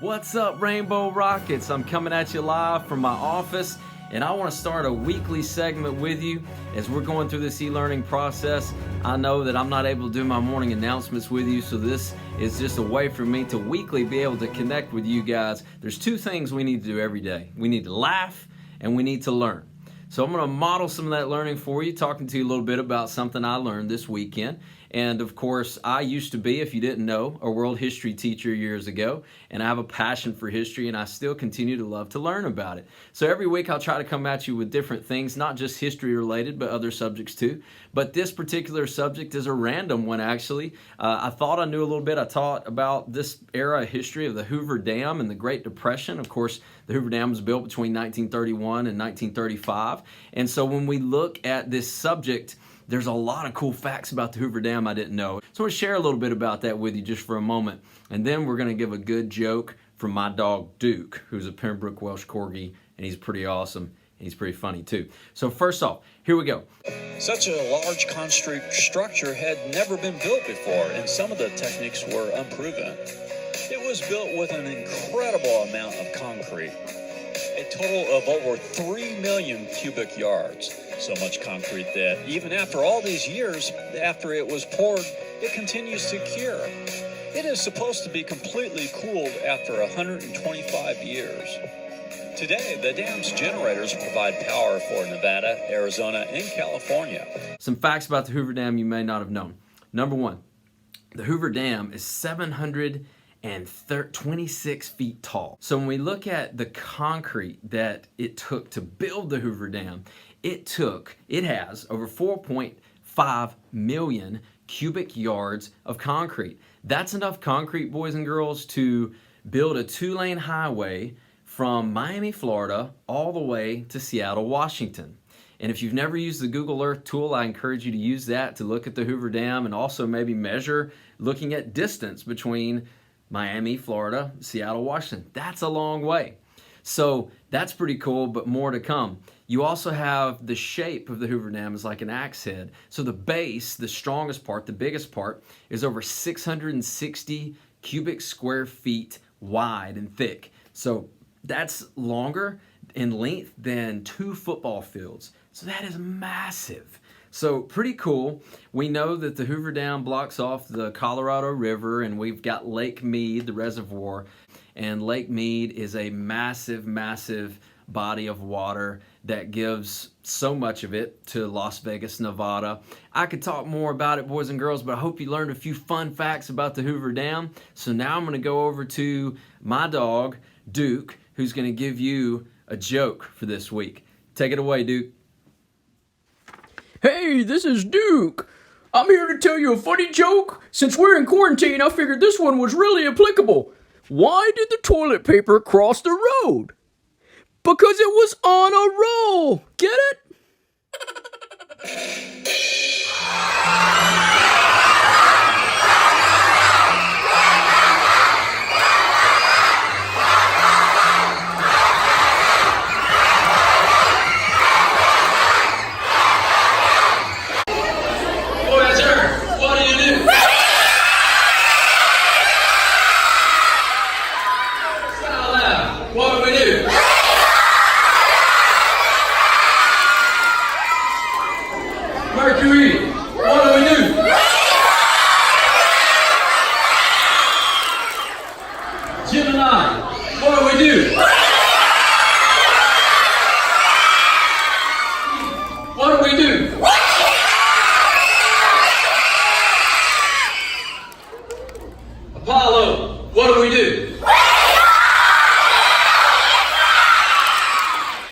What's up, Rainbow Rockets? I'm coming at you live from my office, and I want to start a weekly segment with you as we're going through this e-learning process. I know that I'm not able to do my morning announcements with you, so this is just a way for me to weekly be able to connect with you guys. There's two things we need to do every day. We need to laugh, and we need to learn. So I'm going to model some of that learning for you, talking to you a little bit about something I learned this weekend. And of course, I used to be, if you didn't know, a world history teacher years ago, and I have a passion for history, and I still continue to love to learn about it. So every week I'll try to come at you with different things, not just history related, but other subjects too. But this particular subject is a random one, actually. I thought I knew a little bit. I taught about this era of history of the Hoover Dam and the Great Depression. Of course, the Hoover Dam was built between 1931 and 1935. And so when we look at this subject, there's a lot of cool facts about the Hoover Dam I didn't know. So I'm going to share a little bit about that with you just for a moment. And then we're going to give a good joke from my dog Duke, who's a Pembroke Welsh Corgi, and he's pretty awesome. And he's pretty funny too. So first off, here we go. Such a large concrete structure had never been built before, and some of the techniques were unproven. It was built with an incredible amount of concrete, a total of over 3 million cubic yards. So much concrete that even after all these years, after it was poured, it continues to cure. It is supposed to be completely cooled after 125 years. Today, the dam's generators provide power for Nevada, Arizona, and California. Some facts about the Hoover Dam you may not have known. Number one, the Hoover Dam is 726 feet tall. So when we look at the concrete that it took to build the Hoover Dam, it has over 4.5 million cubic yards of concrete. That's enough concrete, boys and girls, to build a 2-lane highway from Miami, Florida, all the way to Seattle, Washington. And if you've never used the Google Earth tool, I encourage you to use that to look at the Hoover Dam and also maybe measure, looking at distance between Miami, Florida, Seattle, Washington. That's a long way. So that's pretty cool, but more to come. You also have the shape of the Hoover Dam is like an axe head. So the base, the strongest part, the biggest part, is over 660 cubic square feet wide and thick. So that's longer in length than 2 football fields. So that is massive. So pretty cool. We know that the Hoover Dam blocks off the Colorado River, and we've got Lake Mead, the reservoir. And Lake Mead is a massive, massive body of water that gives so much of it to Las Vegas, Nevada. I could talk more about it, boys and girls, but I hope you learned a few fun facts about the Hoover Dam. So now I'm going to go over to my dog, Duke, who's going to give you a joke for this week. Take it away, Duke. Hey, this is Duke. I'm here to tell you a funny joke. Since we're in quarantine, I figured this one was really applicable. Why did the toilet paper cross the road? Because it was on a roll. Get it? Boy, sir, what do you do? Sound loud. What do we do? Mercury, what do we do? Gemini, what do we do? What do we do? Apollo, what do we do?